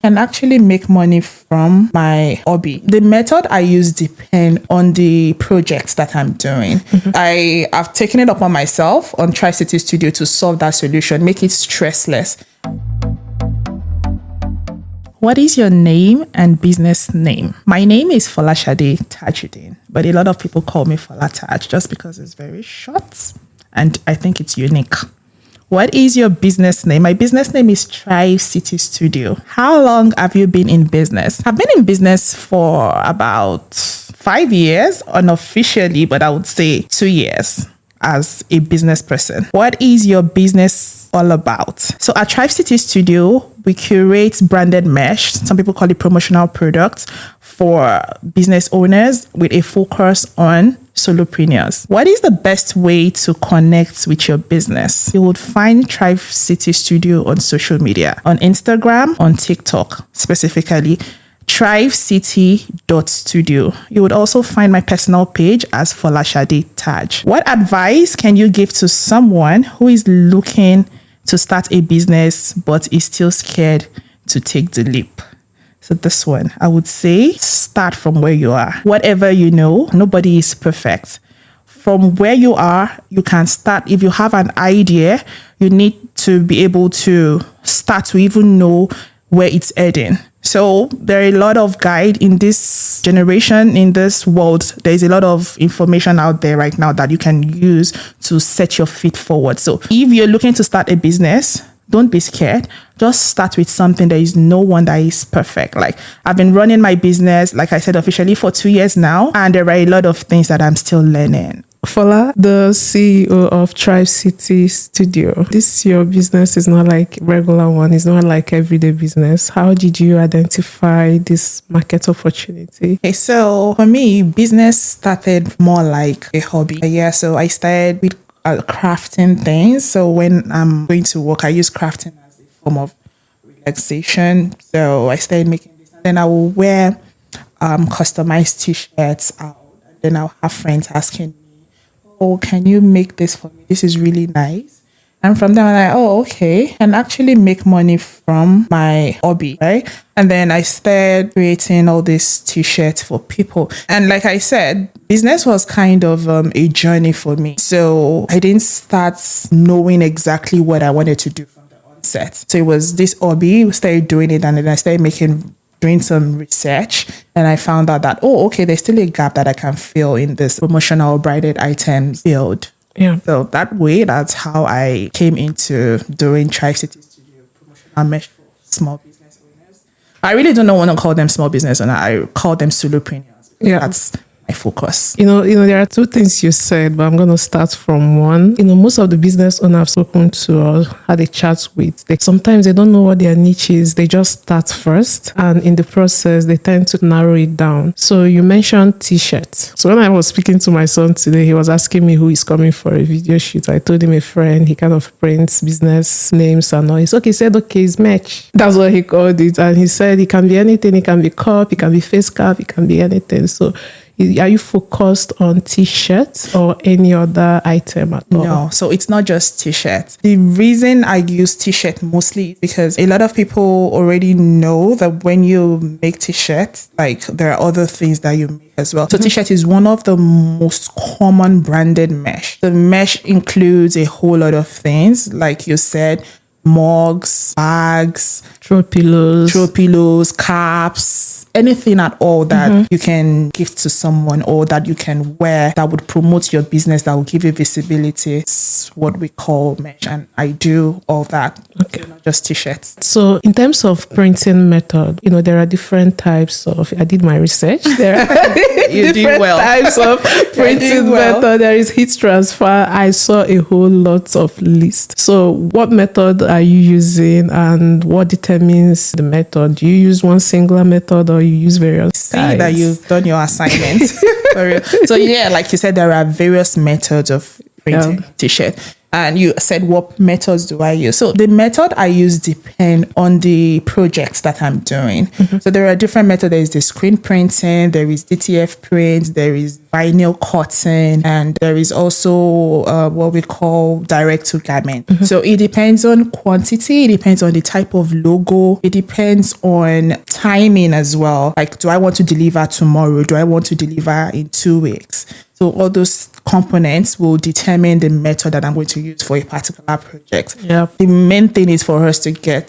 can actually make money from my hobby. The method I use depend on the projects that I'm doing. I have taken it upon myself on Tri-City Studio to solve that solution, make it stressless. What is your name and business name? My name is Folashade Tajudeen, but a lot of people call me Folataj just because it's very short and I think it's unique. What is your business name? My business name is Tri-City Studio. How long have you been in business? I've been in business for about 5 years unofficially, but I would say 2 years as a business person. What is your business all about? So at Tri-City Studio, we curate branded mesh. Some people call it promotional products for business owners with a focus on solopreneurs. What is the best way to connect with your business? You would find Tri-City Studio on social media, on Instagram, on TikTok specifically. Tri-City.Studio. You would also find my personal page as Folashade Taj. What advice can you give to someone who is looking to start a business but is still scared to take the leap? So this one, I would say start from where you are. Whatever you know, nobody is perfect. From where you are, you can start. If you have an idea, you need to be able to start to even know where it's heading. So there are a lot of guide in this generation, in this world. There's a lot of information out there right now that you can use to set your feet forward. So if you're looking to start a business, don't be scared. Just start with something. There is no one that is perfect. Like I've been running my business, like I said, officially for 2 years now. And there are a lot of things that I'm still learning. Fola, the CEO of Tri-City Studio, this your business is not like regular one. It's not like everyday business. How did you identify this market opportunity? Okay, so for me, business started more like a hobby. Yeah, so I started with crafting things. So when I'm going to work, I use crafting as a form of relaxation. So I started making this. And then I will wear customized t-shirts out. And then I'll have friends asking me, oh, can you make this for me? This is really nice. And from there, I'm like, oh, okay. And actually make money from my hobby, right? And then I started creating all these t-shirts for people. And like I said, business was kind of a journey for me. So I didn't start knowing exactly what I wanted to do from the onset. So it was this hobby. We started doing it and then I started doing some research and I found out that, oh, okay, there's still a gap that I can fill in this promotional branded items field. Yeah. So that's how I came into doing Tri-City Studio promotional mesh for small business owners. I really don't want to call them small business owners. I call them solopreneurs. Yeah. That's my focus. You know, there are two things you said, but I'm going to start from one. Most of the business owners I've spoken to or had a chat with, sometimes they don't know what their niche is. They just start first. And in the process, they tend to narrow it down. So you mentioned t-shirts. So when I was speaking to my son today, he was asking me who is coming for a video shoot. I told him a friend, he kind of prints business names and all. He said, okay, it's merch. That's what he called it. And he said, it can be anything. It can be cup, it can be face cap, it can be anything. So are you focused on t-shirts or any other item at all? No, so it's not just t-shirts. The reason I use t-shirt mostly is because a lot of people already know that when you make t-shirts, like there are other things that you make as well. So t-shirt is one of the most common branded mesh. The mesh includes a whole lot of things, like you said, mugs, bags, throw pillows, caps, anything at all that you can give to someone or that you can wear that would promote your business, that will give you visibility. It's what we call mesh. And I do all that, not just t-shirts. So in terms of printing method, there are different types of, I did my research. There are different types of printing method. There is heat transfer. I saw a whole lot of lists. So what method are you using and what determines the method? Do you use one singular method or you use various See that you've done your assignment. So yeah, like you said, there are various methods of printing t-shirt. And you said, what methods do I use? So the method I use depend on the projects that I'm doing. So there are different methods. There is the screen printing, there is DTF print, there is vinyl cutting, and there is also what we call direct to garment. So it depends on quantity, it depends on the type of logo, it depends on timing as well. Like, do I want to deliver tomorrow? Do I want to deliver in 2 weeks? So all those components will determine the method that I'm going to use for a particular project. Yep. The main thing is for us to get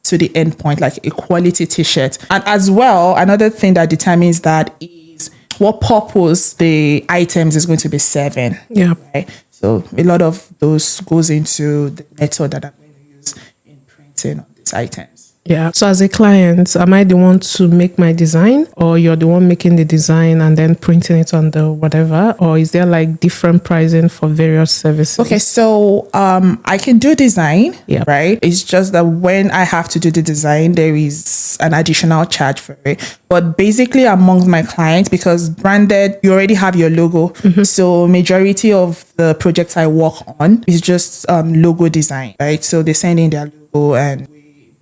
to the end point, like a quality t-shirt. And as well, another thing that determines that is what purpose the items is going to be serving. Yeah. Right? So a lot of those goes into the method that I'm going to use in printing on these items. Yeah. So as a client, am I the one to make my design, or you're the one making the design and then printing it on the whatever? Or is there like different pricing for various services? Okay, so I can do design, Yeah. right? It's just that when I have to do the design, there is an additional charge for it. But basically among my clients, because branded, you already have your logo. So majority of the projects I work on is just logo design, right? So they send in their logo and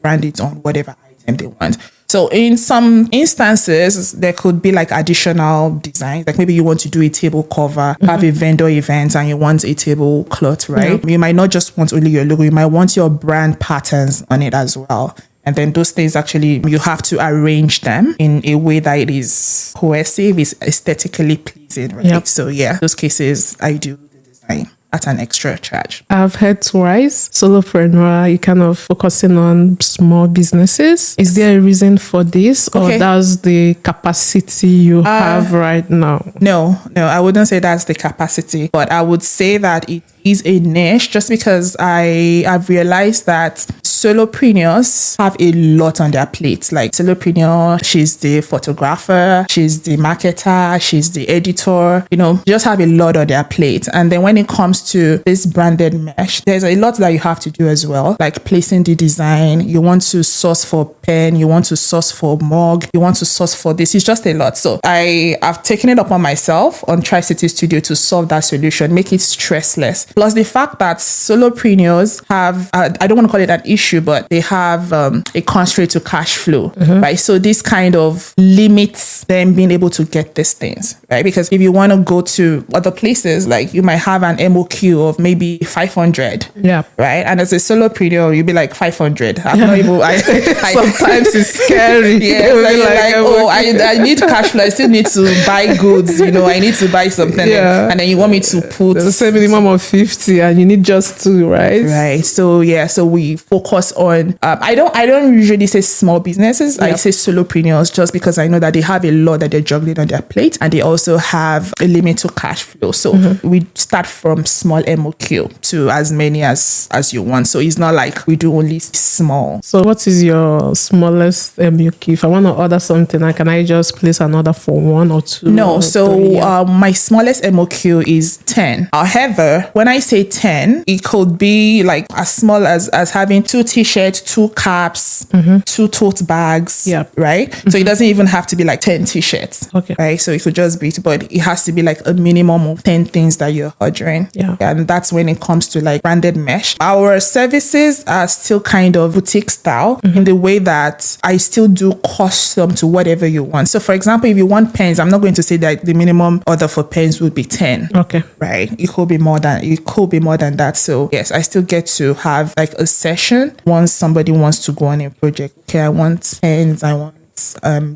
brand it on whatever item they want. So in some instances, there could be like additional designs. Like maybe you want to do a table cover, have a vendor event, and you want a tablecloth, right? You might not just want only your logo. You might want your brand patterns on it as well. And then those things actually, you have to arrange them in a way that it is cohesive, is aesthetically pleasing, right? Yep. So yeah, those cases, I do the design at an extra charge. I've heard twice, solopreneur, you kind of focusing on small businesses. Is there a reason for this, or Okay. that's the capacity you have right now? No, I wouldn't say that's the capacity, but I would say that it is a niche just because I've realized that solopreneurs have a lot on their plate. Like solopreneur, she's the photographer, she's the marketer, she's the editor, just have a lot on their plate. And then when it comes to this branded mesh, there's a lot that you have to do as well, like placing the design. You want to source for pen, you want to source for mug, you want to source for this. It's just a lot. So I have taken it upon myself on Tri-City Studio to solve that solution, make it stressless. Plus the fact that solopreneurs have, I don't want to call it an issue, but they have a constraint to cash flow, right? So this kind of limits them being able to get these things, right? Because if you want to go to other places, like you might have an MOQ of maybe 500, Yeah. right? And as a solopreneur, you'll be like 500. I'm not even, Sometimes it's scary. yeah, You'll so be you're like, I need cash flow. I still need to buy goods, I need to buy something. Yeah. And then you want me to put... There's a minimum of 50 and you need just 2, right? Right. So yeah, so we focus on I don't usually say small businesses. I say solopreneurs just because I know that they have a lot that they're juggling on their plate, and they also have a limit to cash flow. So we start from small MOQ to as many as you want. So it's not like we do only small. So what is your smallest MOQ? If I want to order something, can I just place an order for 1 or 2? No, or so 3? Yeah. my smallest MOQ is 10. However, when I say 10, it could be like as small as having 2 t-shirts, 2 caps, 2 tote bags, Yep. right? So it doesn't even have to be like 10 t-shirts, Okay. right? So it could just be, but it has to be like a minimum of 10 things that you're ordering. Yeah. And that's when it comes to like branded mesh. Our services are still kind of boutique style in the way that I still do custom to whatever you want. So for example, if you want pens, I'm not going to say that the minimum order for pens would be 10. Okay. Right. It could be more than that. So yes, I still get to have like a session once somebody wants to go on a project. Okay, I want pens, I want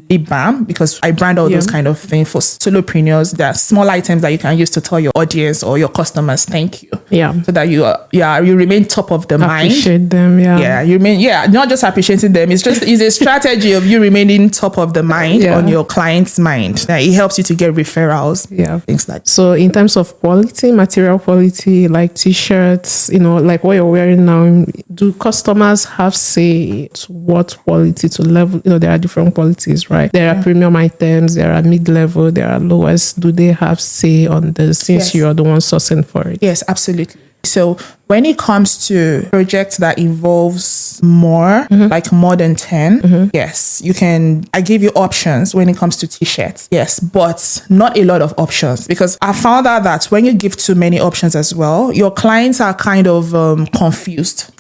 lip balm, because I brand all those kind of things for solopreneurs. There are small items that you can use to tell your audience or your customers thank you. Yeah. So that you remain top of the mind. Appreciate them. Yeah. Yeah, you mean not just appreciating them. It's a strategy of you remaining top of the mind on your client's mind. It helps you to get referrals. Yeah. Things like that. So in terms of quality, material quality, like t-shirts, like what you're wearing now, do customers have say to what quality to level? There are different qualities, right? There are premium items, there are mid-level, there are lowest. Do they have say on this since Yes. you are the one sourcing for it? Yes, absolutely. So When it comes to projects that involves more, like more than 10, yes, I give you options when it comes to t-shirts. Yes, but not a lot of options, because I found out that when you give too many options as well, your clients are kind of confused.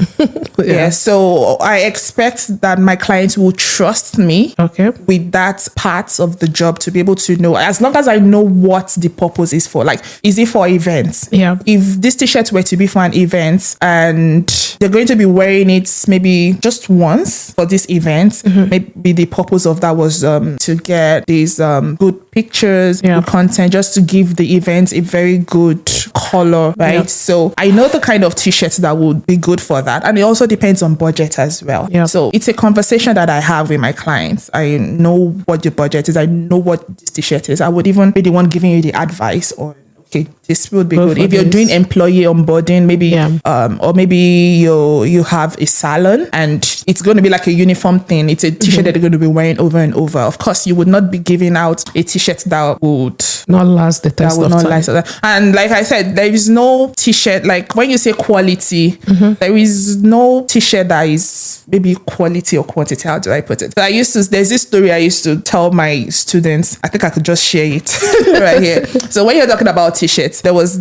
Yeah. So I expect that my clients will trust me with that part of the job to be able to know, as long as I know what the purpose is for. Like, is it for events? Yeah. If this t-shirt were to be for an event and they're going to be wearing it maybe just once for this event, maybe the purpose of that was to get these good pictures, good content, just to give the event a very good color, right? Yeah. So I know the kind of t-shirts that would be good for that. And it also depends on budget as well. Yeah. So it's a conversation that I have with my clients. I know what the budget is. I know what this t-shirt is. I would even be the one giving you the advice on, okay, this would be good. If you're doing employee onboarding, maybe, or maybe you have a salon and it's going to be like a uniform thing. It's a t-shirt that they're going to be wearing over and over. Of course, you would not be giving out a t-shirt that would not last the test of time. And like I said, there is no t-shirt, like when you say quality, there is no t-shirt that is maybe quality or quantity. How do I put it? So there's this story I used to tell my students. I think I could just share it right here. So when you're talking about t-shirts, there was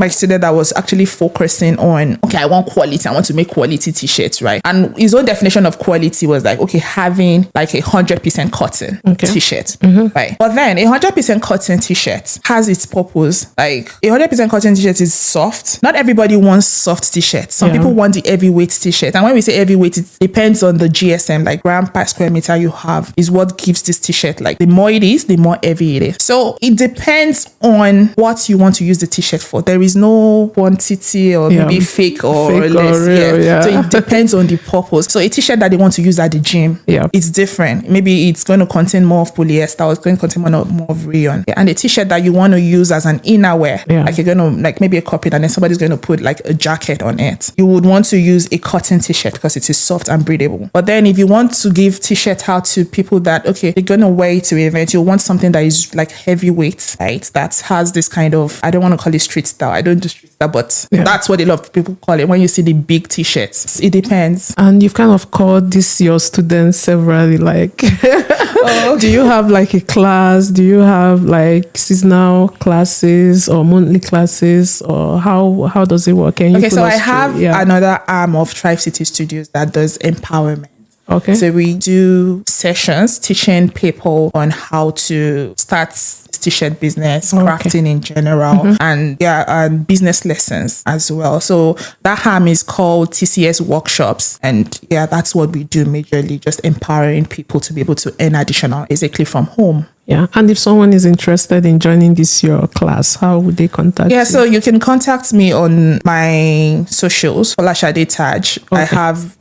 my student that was actually focusing on, okay, I want quality. I want to make quality t-shirts, right? And his own definition of quality was like, okay, having like 100% cotton t-shirt, right? But then 100% cotton t-shirt has its purpose. Like 100% cotton t-shirt is soft. Not everybody wants soft t-shirts. Some people want the heavyweight t-shirt. And when we say heavyweight, it depends on the GSM, like gram per square meter you have is what gives this t-shirt. Like the more it is, the more heavy it is. So it depends on what you want to use the t-shirt for. There is no quantity or maybe fake or less. Or real, So it depends on the purpose. So a t-shirt that they want to use at the gym, it's different. Maybe it's going to contain more of polyester, or it's going to contain more of rayon. And a t-shirt that you want to use as an innerwear, like you're going to, like maybe a corporate, and then somebody's going to put like a jacket on it. You would want to use a cotton t-shirt because it is soft and breathable. But then if you want to give t-shirt out to people that, okay, they're going to wear it to an event, you want something that is like heavyweight, right? That has this kind of, I don't want to call it street style. I don't do street style, but that's what a lot of people call it when you see the big t-shirts. It depends. And you've kind of called this your students severally, like, do you have like a class? Do you have like seasonal classes or monthly classes, or how does it work? So I have another arm of Thrive City Studios that does empowerment. Okay. So we do sessions teaching people on how to start t-shirt business, crafting in general, and business lessons as well. So that harm is called TCS workshops, and that's what we do majorly, just empowering people to be able to earn additional basically from home. Yeah. And if someone is interested in joining your class, how would they contact you? So you can contact me on my socials, Folashade Taj. I have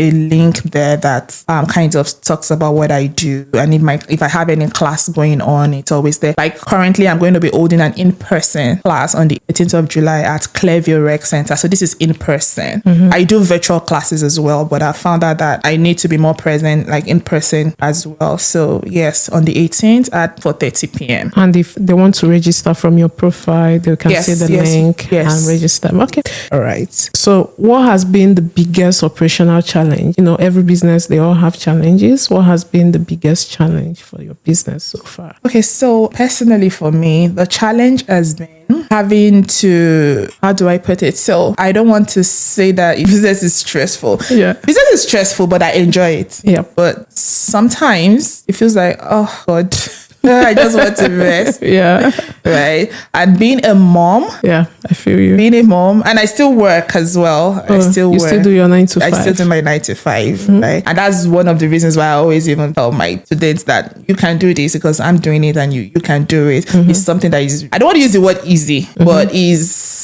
a link there that kind of talks about what I do. And if I have any class going on, it's always there. Like currently, I'm going to be holding an in-person class on the 18th of July at Clearview Rec Center. So this is in person. I do virtual classes as well, but I found out that I need to be more present, like in person as well. So yes, on the 18th at 4:30 p.m. And if they want to register from your profile, they can see the link and register. Okay. All right. So what has been the biggest operational challenge? Every business, they all have challenges. What has been the biggest challenge for your business so far? Okay, so personally for me, the challenge has been having to, how do I put it? So I don't want to say that business is stressful. Business is stressful, but I enjoy it. But sometimes it feels like, oh God, I just want to rest. Right. And being a mom. I feel you. Being a mom. And I still work as well. I still work. You still do your 9 to 5. I still do my 9 to 5. Right. And that's one of the reasons why I always even tell my students that you can do this because I'm doing it and you can do it. It's something that is, I don't want to use the word easy, but is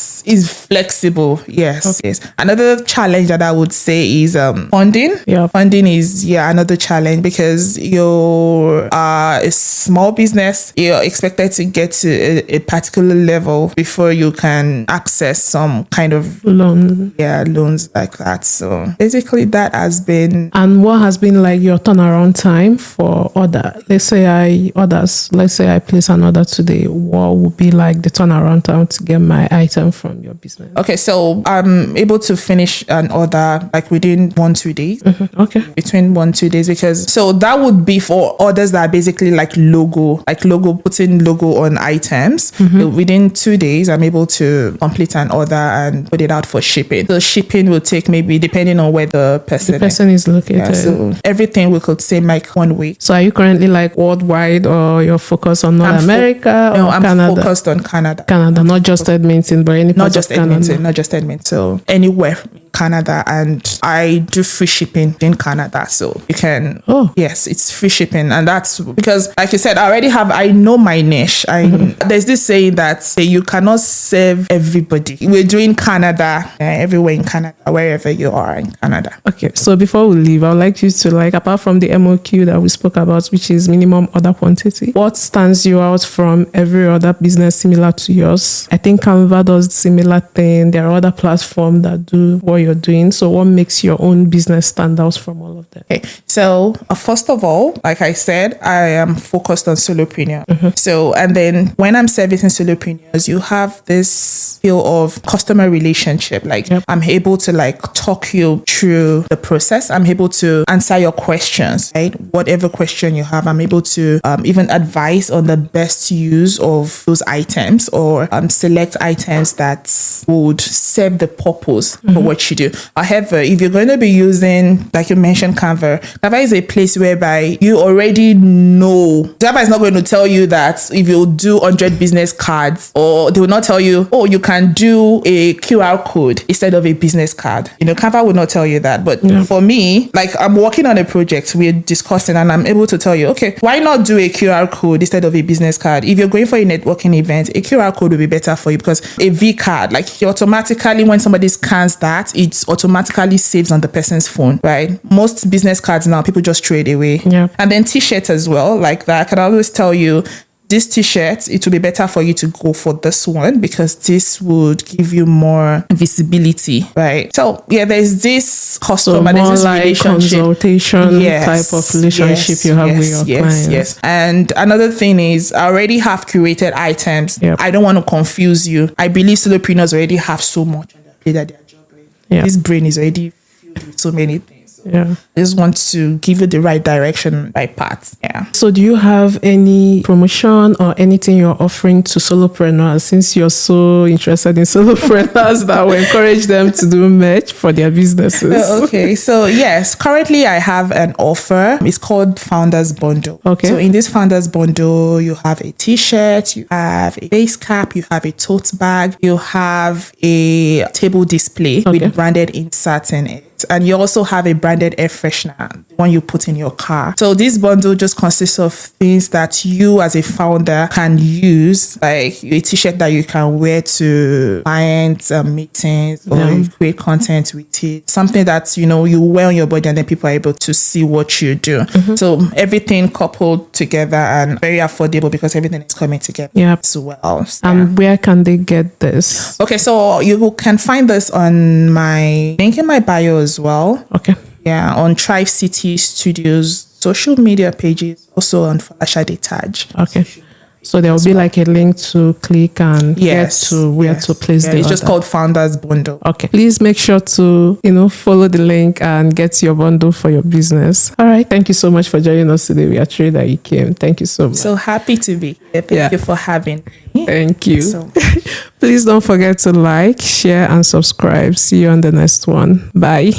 flexible. Yes. Another challenge that I would say is funding. Funding is another challenge because you're a small business. You're expected to get to a particular level before you can access some kind of loans like that. So basically that has been. And what has been like your turnaround time for order? Let's say I place an order today. What would be like the turnaround time to get my item from your business? Okay, so I'm able to finish an order like within 1-2 days. Okay. Between 1-2 days, because so that would be for orders that are basically like putting logo on items. Within 2 days, I'm able to complete an order and put it out for shipping. So shipping will take maybe, depending on where the person is located. Yeah, so everything we could say like 1 week. So are you currently like worldwide, or you're focused on North America or I'm Canada? Focused on Canada. Canada, not just Edmonton, but any part Not just of Canada. Edmonton, not just Edmonton. So anywhere in Canada, and I do free shipping in Canada. So you can, yes, it's free shipping. And that's because, like you said, I know my niche. There's this saying that you cannot serve everybody. We're doing Canada, everywhere in Canada, wherever you are in Canada. Okay, so before we leave, I would like you to, like, apart from the MOQ that we spoke about, which is minimum order quantity, what stands you out from every other business similar to yours? I think Canva does similar thing. There are other platforms that do what you're doing. So what makes your own business stand out from all of them? Okay, so first of all, like I said, I am focused on solopreneur. So, and then when I'm servicing solopreneurs, you have this feel of customer relationship. Like I'm able to like talk you through the process. I'm able to answer your questions, right? Whatever question you have, I'm able to even advise on the best use of those items, or select items that would serve the purpose for what you do. However, if you're going to be using, like you mentioned, Canva is a place whereby you already know. Canva is not going to tell you that if you do 100 business cards, or they will not tell you, oh, you can do a QR code instead of a business card. Canva will not tell you that. But for me, like I'm working on a project, we're discussing, and I'm able to tell you, okay, why not do a QR code instead of a business card? If you're going for a networking event, a QR code will be better for you, because a V card, like you automatically, when somebody scans that, it automatically saves on the person's phone, right? Most business cards now, people just throw it away. And then t-shirts as well, like that. I can always tell you, this t-shirt, it would be better for you to go for this one, because this would give you more visibility, right? So yeah, there's this customer, there's this like relationship, consultation type of relationship you have with your clients. Yes. And another thing is, I already have curated items. I don't want to confuse you. I believe solopreneurs already have so much on their plate that their job already. This brain is already filled with so many things. I just want to give you the right direction, right path. So do you have any promotion or anything you're offering to solopreneurs, since you're so interested in solopreneurs, that will encourage them to do merch for their businesses? Okay, so yes, currently I have an offer. It's called Founders Bundle. Okay. So in this Founders Bundle, you have a t-shirt, you have a base cap, you have a tote bag, you have a table display with branded inserts in it. And you also have a branded air freshener, the one you put in your car. So this bundle just consists of things that you as a founder can use, like a t-shirt that you can wear to clients, meetings, or you create content with it. Something that, you wear on your body, and then people are able to see what you do. So everything coupled together, and very affordable, because everything is coming together as well. And where can they get this? Okay, so you can find this on my link in my bio as well. On Thrive City Studios social media pages, also on Folashade Taj. So there will be like a link to click and get to where to place the It's order. just called Founders Bundle. Please make sure to, follow the link and get your bundle for your business. All right. Thank you so much for joining us today. We are thrilled that you came. Thank you so much. So happy to be here. Thank you for having me. Thank you. So Please don't forget to like, share, and subscribe. See you on the next one. Bye.